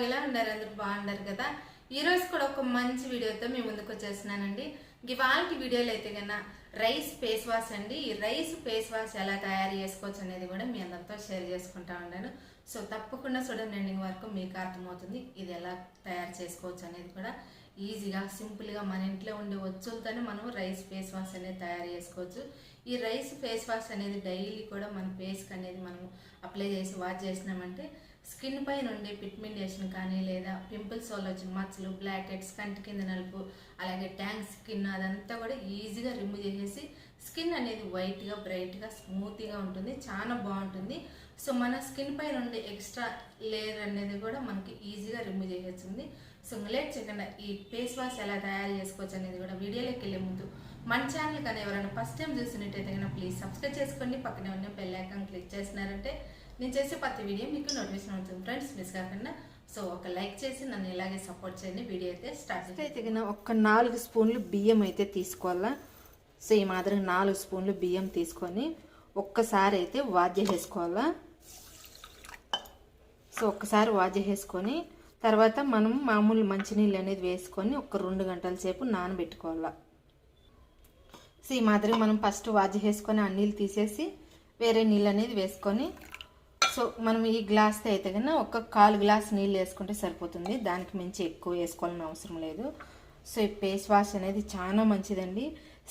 ఎలా ఉన్నారు? అందరూ బాగున్నారు కదా. ఈ రోజు కూడా ఒక మంచి వీడియోతో మీ ముందుకు వచ్చేస్తున్నానండి. ఇవాళ వీడియోలో అయితే కన్నా రైస్ ఫేస్ వాష్ అండి. ఈ రైస్ ఫేస్ వాష్ ఎలా తయారు చేసుకోవచ్చు అనేది కూడా మీ అందరితో షేర్ చేసుకుంటా ఉన్నాను. సో తప్పకుండా చూడండి, ఎండింగ్ వరకు మీకు అర్థమవుతుంది ఇది ఎలా తయారు చేసుకోవచ్చు అనేది. కూడా ఈజీగా సింపుల్గా మన ఇంట్లో ఉండే వచ్చులతోనే మనం రైస్ ఫేస్ వాష్ అనేది తయారు చేసుకోవచ్చు. ఈ రైస్ ఫేస్ వాష్ అనేది డైలీ కూడా మన ఫేస్కి అనేది మనం అప్లై చేసి వాష్ చేసినామంటే స్కిన్ పైన ఉండే పిగ్మెంటేషన్ కానీ లేదా పింపుల్స్ వల్ల వచ్చిన మచ్చలు, బ్లాక్ హెడ్స్, కంటి కింద నలుపు, అలాగే ట్యాంక్ స్కిన్ అదంతా కూడా ఈజీగా రిమూవ్ చేసేసి స్కిన్ అనేది వైట్గా, బ్రైట్గా, స్మూత్గా ఉంటుంది. చాలా బాగుంటుంది. సో మన స్కిన్ పైన ఉండే ఎక్స్ట్రా లేయర్ అనేది కూడా మనకి ఈజీగా రిమూవ్ చేసేస్తుంది. సో లేట్ చేయకుండా ఈ ఫేస్ వాష్ ఎలా తయారు చేసుకోవచ్చు అనేది కూడా వీడియోలోకి వెళ్ళే ముందు మన ఛానల్ కానీ ఎవరైనా ఫస్ట్ టైం చూసినట్టయితే కన్నా ప్లీజ్ సబ్స్క్రైబ్ చేసుకోండి. పక్కనే ఉన్న బెల్ ఐకాన్ క్లిక్ చేసినారంటే నేను చేసే ప్రతి వీడియో మీకు నోటిఫికేషన్ అవుతుంది ఫ్రెండ్స్, మిస్ కాకుండా. సో ఒక లైక్ చేసి నన్ను ఇలాగే సపోర్ట్ చేయండి. వీడియో అయితే స్టార్ట్ అయితే కన్నా ఒక 4 స్పూన్లు బియ్యం అయితే తీసుకోవాలా. సో ఈ మాదిరిగా 4 స్పూన్లు బియ్యం తీసుకొని ఒక్కసారి అయితే వాష్ చేసేసుకోవాలా. సో ఒక్కసారి వాష్ చేసేసుకొని తర్వాత మనం మామూలు మంచినీళ్ళు అనేది వేసుకొని ఒక 2 గంటల సేపు నానబెట్టుకోవాలా. సో ఈ మాదిరిగా మనం ఫస్ట్ వాష్ చేసుకొని ఆ నీళ్ళు తీసేసి వేరే నీళ్ళు అనేది వేసుకొని, సో మనం ఈ గ్లాస్తో అయితే కన్నా ఒక 1/4 గ్లాస్ నీళ్ళు వేసుకుంటే సరిపోతుంది. దానికి మించి ఎక్కువ వేసుకోవాలని అవసరం లేదు. సో ఈ ఫేస్ వాష్ అనేది చాలా మంచిదండి.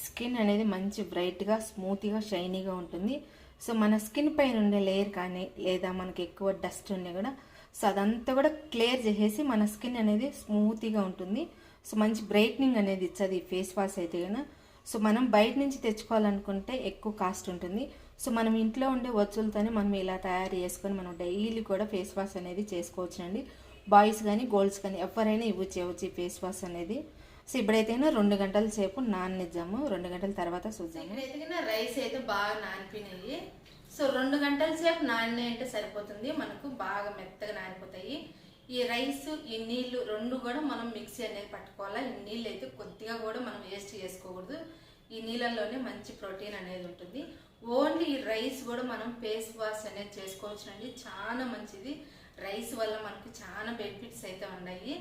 స్కిన్ అనేది మంచి బ్రైట్గా, స్మూత్గా, షైనీగా ఉంటుంది. సో మన స్కిన్ పైన ఉండే లేయర్ కానీ లేదా మనకి ఎక్కువ డస్ట్ ఉండే కూడా సో అదంతా కూడా క్లియర్ చేసేసి మన స్కిన్ అనేది స్మూత్గా ఉంటుంది. సో మంచి బ్రైట్నింగ్ అనేది ఇచ్చది ఈ ఫేస్ వాష్ అయితే కన్నా. సో మనం బయట నుంచి తెచ్చుకోవాలనుకుంటే ఎక్కువ కాస్ట్ ఉంటుంది. సో మనం ఇంట్లో ఉండే వస్తువులతోనే మనం ఇలా తయారు చేసుకొని మనం డైలీ కూడా ఫేస్ వాష్ అనేది చేసుకోవచ్చునండి. బాయ్స్ కానీ గర్ల్స్ కానీ ఎవరైనా యూజ్ చేయవచ్చు ఈ ఫేస్ వాష్ అనేది. సో ఇప్పుడైతే 2 గంటల సేపు నాననిద్దాము. 2 గంటల తర్వాత చూద్దాము. ఇప్పుడైతే రైస్ అయితే బాగా నానిపోయినాయి. సో 2 గంటల సేపు నాని అంటే సరిపోతుంది, మనకు బాగా మెత్తగా నానిపోతాయి. ఈ రైస్ ఈ నీళ్లు 2 కూడా మనం మిక్సీ అనేది పట్టుకోవాలా. ఈ నీళ్ళు అయితే కొద్దిగా కూడా మనం వేస్ట్ చేసుకోకూడదు. ఈ నీళ్ళల్లోనే మంచి ప్రోటీన్ అనేది ఉంటుంది. ఓన్లీ ఈ రైస్ కూడా మనం ఫేస్ వాష్ అనేది చేసుకోవచ్చు అండి. చాలా మంచిది. రైస్ వల్ల మనకు చాలా బెనిఫిట్స్ అయితే ఉన్నాయి.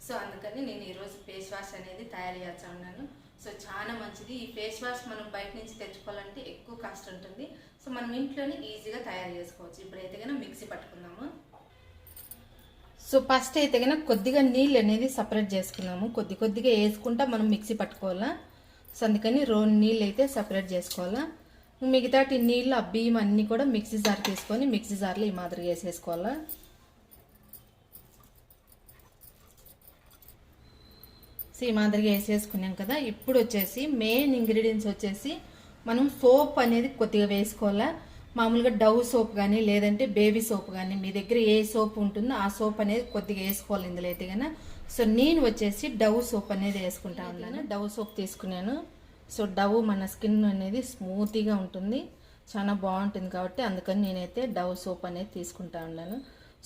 సో అందుకని నేను ఈరోజు ఫేస్ వాష్ అనేది తయారు చేస్తా ఉన్నాను. సో చాలా మంచిది. ఈ ఫేస్ వాష్ మనం బయట నుంచి తెచ్చుకోవాలంటే ఎక్కువ కాస్ట్ ఉంటుంది. సో మనం ఇంట్లోనే ఈజీగా తయారు చేసుకోవచ్చు. ఇప్పుడైతే కన్నా మిక్సీ పట్టుకుందాము. సో ఫస్ట్ అయితే కన్నా కొద్దిగా నీళ్ళు అనేది సపరేట్ చేసుకున్నాము. కొద్దిగా వేసుకుంటా మనం మిక్సీ పట్టుకోవాలా. సో అందుకని 2 నీళ్ళు అయితే సపరేట్ చేసుకోవాలా. మిగతాటి నీళ్ళు ఆ బియ్యం అన్నీ కూడా మిక్సీ జార్ తీసుకొని మిక్సీ జార్లో ఈ మాదిరిగా వేసేసుకోవాలా. సో ఈ మాదిరిగా వేసేసుకున్నాం కదా. ఇప్పుడు వచ్చేసి మెయిన్ ఇంగ్రీడియంట్స్ వచ్చేసి మనం సోప్ అనేది కొద్దిగా వేసుకోవాలా. మామూలుగా డవ్ సోప్ కానీ లేదంటే బేబీ సోప్ కానీ మీ దగ్గర ఏ సోప్ ఉంటుందో ఆ సోప్ అనేది కొద్దిగా వేసుకోవాలి ఇందులో అయితే కన్నా. సో నేను వచ్చేసి డవ్ సోప్ అనేది వేసుకుంటా ఉన్నాను. డవ్ సోప్ తీసుకున్నాను. సో డవ్ మన స్కిన్ అనేది స్మూత్గా ఉంటుంది, చాలా బాగుంటుంది కాబట్టి అందుకని నేనైతే డవ్ సోప్ అనేది తీసుకుంటా ఉన్నాను.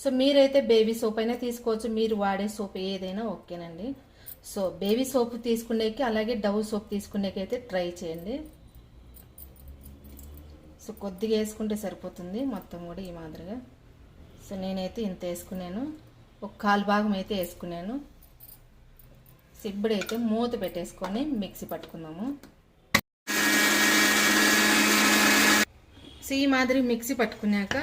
సో మీరైతే బేబీ సోప్ అయినా తీసుకోవచ్చు, మీరు వాడే సోప్ ఏదైనా ఓకేనండి. సో బేబీ సోప్ తీసుకునేకి అలాగే డవ్ సోప్ తీసుకునేకి అయితే ట్రై చేయండి. సో కొద్దిగా వేసుకుంటే సరిపోతుంది మొత్తం కూడా ఈ మాదిరిగా. సో నేనైతే ఇంత వేసుకున్నాను, ఒక 1/4 భాగం అయితే వేసుకున్నాను. సో ఇప్పుడైతే మూత పెట్టేసుకొని మిక్సీ పట్టుకుందాము. సో ఈ మాదిరి మిక్సీ పట్టుకున్నాక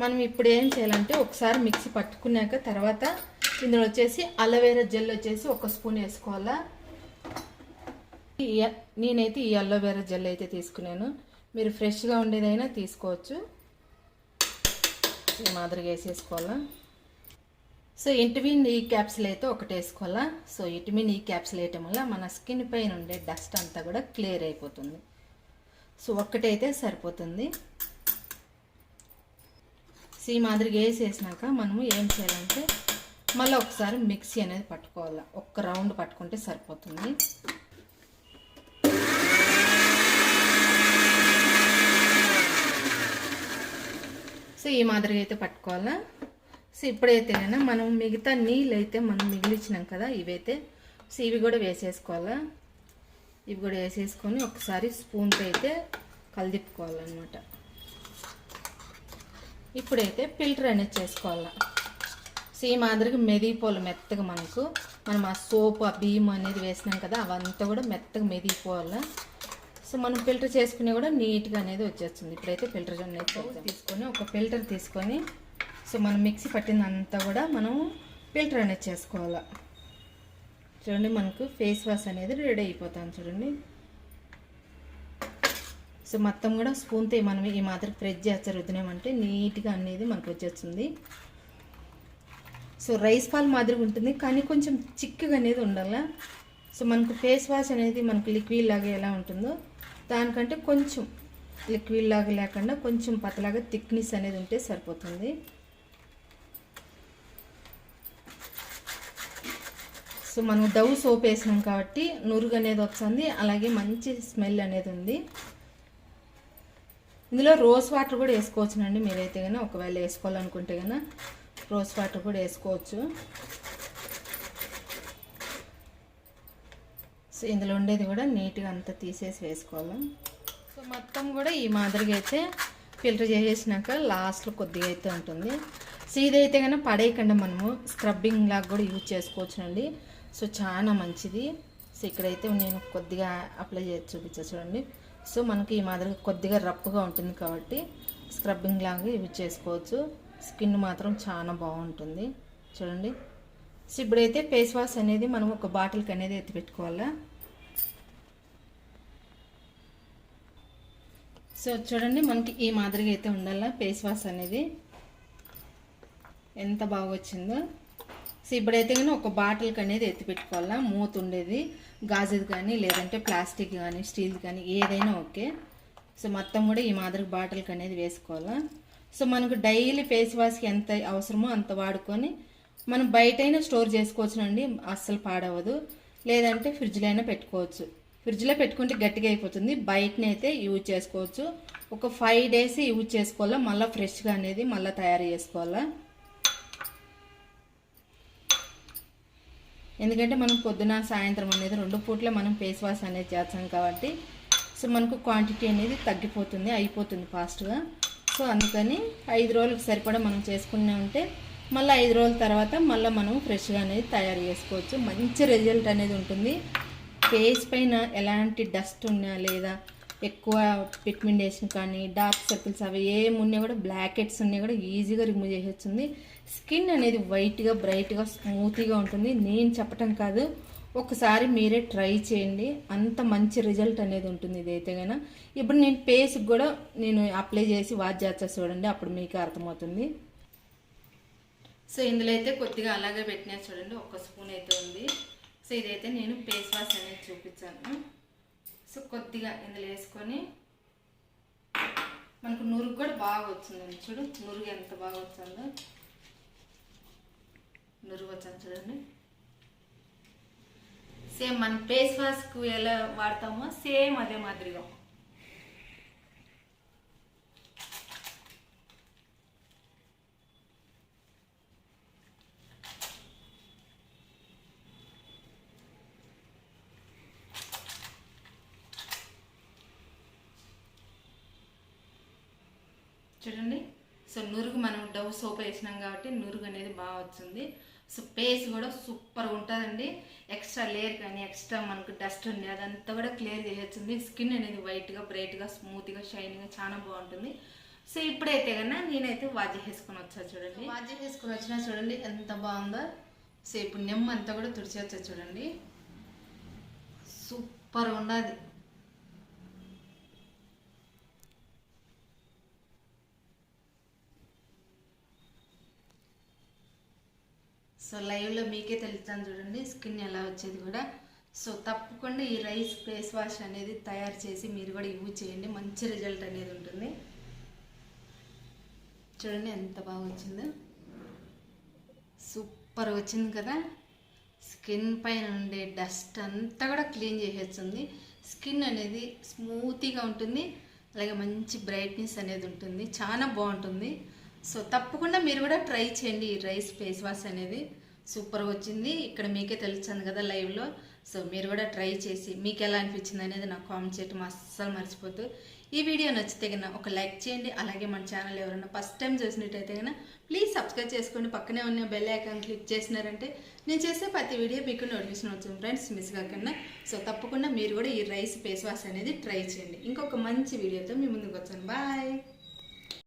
మనం ఇప్పుడు ఏం చేయాలంటే ఒకసారి మిక్సీ పట్టుకున్నాక తర్వాత ఇందులో వచ్చేసి అలోవెరా జెల్ వచ్చేసి 1 స్పూన్ వేసుకోవాలా. నేనైతే ఈ అలోవెరా జెల్ అయితే తీసుకున్నాను. మీరు ఫ్రెష్గా ఉండేదైనా తీసుకోవచ్చు. ఈ మాదిరిగా వేసేసుకోవాలా. సో విటమిన్ ఈ క్యాప్సిల్ అయితే 1 వేసుకోవాలా. సో విటమిన్ ఈ క్యాప్సిల్ వేయటం వల్ల మన స్కిన్ పైన ఉండే డస్ట్ అంతా కూడా క్లియర్ అయిపోతుంది. సో 1 అయితే సరిపోతుంది. సో ఈ మాదిరిగా వేసేసినాక మనము ఏం చేయాలంటే మళ్ళీ ఒకసారి మిక్సీ అనేది పట్టుకోవాలా. 1 రౌండ్ పట్టుకుంటే సరిపోతుంది. సో ఈ మాదిరిగా అయితే పట్టుకోవాలా. సో ఇప్పుడైతే మనం మిగతా నీళ్ళు అయితే మనం మిగిలిచ్చినాం కదా ఇవైతే, సో ఇవి కూడా వేసేసుకోవాలా. ఇవి కూడా వేసేసుకొని ఒకసారి స్పూన్తో అయితే కలిదిప్పుకోవాలన్నమాట. ఇప్పుడైతే ఫిల్టర్ అనేది చేసుకోవాలా. సో సో ఈ మాదిరిగా మెదిగిపోవాలి మెత్తగా మనకు. మనం ఆ సోపు ఆ బియ్యం అనేది వేసినాం కదా, అవంతా కూడా మెత్తగా మెదిగిపోవాలి. సో మనం ఫిల్టర్ చేసుకునే కూడా నీట్గా అనేది వచ్చేస్తుంది. ఇప్పుడైతే ఫిల్టర్ అనేది తీసుకొని ఒక ఫిల్టర్ తీసుకొని సో మనం మిక్సీ పట్టిందంతా కూడా మనం ఫిల్టర్ అనేది చేసుకోవాలి. చూడండి మనకు ఫేస్ వాష్ అనేది రెడీ అయిపోతుంది చూడండి. సో మొత్తం కూడా స్పూన్తో మనం ఈ మాదిరి ప్రెస్ చేస్తారు రుద్దినామంటే నీట్గా అనేది మనకు వచ్చేస్తుంది. సో రైస్ పాల్ మాదిరిగా ఉంటుంది కానీ కొంచెం చిక్కగా అనేది ఉండాలి. సో మనకు ఫేస్ వాష్ అనేది మనకు లిక్విడ్ లాగా ఎలా ఉంటుందో దానికంటే కొంచెం లిక్విడ్ లాగా లేకుండా కొంచెం పతలాగా థిక్నెస్ అనేది ఉంటే సరిపోతుంది. సో మనం డవ్ సోప్ వేసినాం కాబట్టి నురుగు అనేది వస్తుంది, అలాగే మంచి స్మెల్ అనేది ఉంది. ఇందులో రోజ్ వాటర్ కూడా వేసుకోవచ్చునండి మీరైతే కన్నా, ఒకవేళ వేసుకోవాలనుకుంటే కన్నా రోజ్ వాటర్ కూడా వేసుకోవచ్చు. సో ఇందులో ఉండేది కూడా నీట్గా అంతా తీసేసి వేసుకోవాలి. సో మొత్తం కూడా ఈ మాదిరిగా అయితే ఫిల్టర్ చేసేసినాక లాస్ట్లో కొద్దిగా అయితే ఉంటుంది. సో ఇదైతే కన్నా పడేయకుండా మనము స్క్రబ్బింగ్ లాగా కూడా యూజ్ చేసుకోవచ్చునండి. సో చాలా మంచిది. సో ఇక్కడైతే నేను కొద్దిగా అప్లై చేసి చూపించా చూడండి. సో మనకి ఈ మాదిరిగా కొద్దిగా రఫ్గా ఉంటుంది కాబట్టి స్క్రబ్బింగ్ లాగా యూజ్ చేసుకోవచ్చు. స్కిన్ మాత్రం చాలా బాగుంటుంది చూడండి. సో ఇప్పుడైతే ఫేస్ వాష్ అనేది మనం ఒక బాటిల్కి అనేది ఎత్తి పెట్టుకోవాలా. సో చూడండి మనకి ఈ మాదిరిగా అయితే ఉండాలా ఫేస్ వాష్ అనేది, ఎంత బాగా వచ్చిందో. సో ఇప్పుడైతే కానీ ఒక బాటిల్కి అనేది ఎత్తి పెట్టుకోవాలా. మూత ఉండేది గాజుది కానీ లేదంటే ప్లాస్టిక్ కానీ స్టీల్ కానీ ఏదైనా ఓకే. సో మొత్తం కూడా ఈ మాదిరి బాటిల్కి అనేది వేసుకోవాలా. సో మనకు డైలీ ఫేస్ వాష్కి ఎంత అవసరమో అంత వాడుకొని మనం బయటైనా స్టోర్ చేసుకోవచ్చునండి, అస్సలు పాడవదు. లేదంటే ఫ్రిడ్జ్లో అయినా పెట్టుకోవచ్చు. ఫ్రిడ్జ్లో పెట్టుకుంటే గట్టిగా అయిపోతుంది, బయటనైతే యూజ్ చేసుకోవచ్చు. ఒక 5 days యూజ్ చేసుకోవాలా, మళ్ళీ ఫ్రెష్గా అనేది మళ్ళీ తయారు చేసుకోవాలా. ఎందుకంటే మనం పొద్దున సాయంత్రం అనేది 2 పూట్లే మనం ఫేస్ వాష్ అనేది చేస్తాం కాబట్టి సో మనకు క్వాంటిటీ అనేది తగ్గిపోతుంది, అయిపోతుంది ఫాస్ట్గా. సో అందుకని 5 రోజులకు సరిపడా మనం చేసుకునే ఉంటే మళ్ళీ 5 రోజుల తర్వాత మళ్ళీ మనం ఫ్రెష్గా అనేది తయారు చేసుకోవచ్చు. మంచి రిజల్ట్ అనేది ఉంటుంది. ఫేస్ పైన ఎలాంటి డస్ట్ ఉన్నా లేదా ఎక్కువ పిగ్మెంటేషన్ కానీ డార్క్ సర్కిల్స్ అవి ఏమున్నా కూడా బ్లాక్ హెడ్స్ ఉన్నా కూడా ఈజీగా రిమూవ్ చేసేస్తుంది. స్కిన్ అనేది వైట్గా బ్రైట్గా స్మూత్గా ఉంటుంది. నేను చెప్పటం కాదు, ఒకసారి మీరే ట్రై చేయండి, అంత మంచి రిజల్ట్ అనేది ఉంటుంది ఇదైతే కనుక. ఇప్పుడు నేను ఫేస్కి కూడా నేను అప్లై చేసి వాష్ చేస్తా చూడండి, అప్పుడు మీకు అర్థమవుతుంది. సో ఇందులో అయితే కొద్దిగా అలాగే పెట్టినా చూడండి, 1 స్పూన్ అయితే ఉంది. సో ఇదైతే నేను ఫేస్ వాష్ అనేది చూపించాను. సో కొద్దిగా ఇందులో వేసుకొని మనకు నురుగు కూడా బాగా వచ్చిందండి. చూడు నురుగు ఎంత బాగా వచ్చిందో, నురుగు వచ్చాను చూడండి. సేమ్ మన ఫేస్ వాష్కు ఎలా వాడతామో సేమ్ అదే మాదిరిగా. చూడండి. సో నురుగు మనం డవ్ సోప్ వేసినాం కాబట్టి నురుగు అనేది బాగా వచ్చింది. సో ఫేస్ కూడా సూపర్ ఉంటుందండి. ఎక్స్ట్రా లేయర్ కానీ ఎక్స్ట్రా మనకు డస్ట్ ఉంది అదంతా కూడా క్లియర్ చేసేస్తుంది. స్కిన్ అనేది వైట్గా బ్రైట్గా స్మూత్గా షైనింగ్గా చాలా బాగుంటుంది. సో ఇప్పుడైతే కన్నా నేనైతే వాష్ చేసుకొని వచ్చా చూడండి. వాష్ చేసుకొని వచ్చినా చూడండి ఎంత బాగుందో. సో ఇప్పుడు నెమ్మ అంతా కూడా తుడిచేచ్చా చూడండి, సూపర్ ఉన్నది. సో లైవ్లో మీకే తెలుస్తాను చూడండి స్కిన్ ఎలా వచ్చేది కూడా. సో తప్పకుండా ఈ రైస్ ఫేస్ వాష్ అనేది తయారు చేసి మీరు కూడా యూజ్ చేయండి, మంచి రిజల్ట్ అనేది ఉంటుంది. చూడండి ఎంత బాగా వచ్చిందో, సూపర్ వచ్చింది కదా. స్కిన్ పైన ఉండే డస్ట్ అంతా కూడా క్లీన్ చేసేస్తుంది. స్కిన్ అనేది స్మూత్గా ఉంటుంది, అలాగే మంచి బ్రైట్నెస్ అనేది ఉంటుంది, చాలా బాగుంటుంది. సో తప్పకుండా మీరు కూడా ట్రై చేయండి. ఈ రైస్ ఫేస్ వాష్ అనేది సూపర్ వచ్చింది. ఇక్కడ మీకే తెలుస్తుంది కదా లైవ్లో. సో మీరు కూడా ట్రై చేసి మీకు ఎలా అనిపించింది అనేది నాకు కామెంట్ చేయటం అస్సలు మర్చిపోతూ, ఈ వీడియో నచ్చితే కన్నా ఒక లైక్ చేయండి. అలాగే మన ఛానల్ ఎవరైనా ఫస్ట్ టైం చూసినట్టయితే కన్నా ప్లీజ్ సబ్స్క్రైబ్ చేసుకోండి. పక్కనే ఉన్న బెల్ ఐకాన్ క్లిక్ చేసినారంటే నేను చేసే ప్రతి వీడియో మీకు నోటిఫికేషన్ అవుతుంది ఫ్రెండ్స్, మిస్ కాకుండా. సో తప్పకుండా మీరు కూడా ఈ రైస్ ఫేస్ వాష్ అనేది ట్రై చేయండి. ఇంకొక మంచి వీడియోతో మీ ముందుకు వచ్చాను. బాయ్.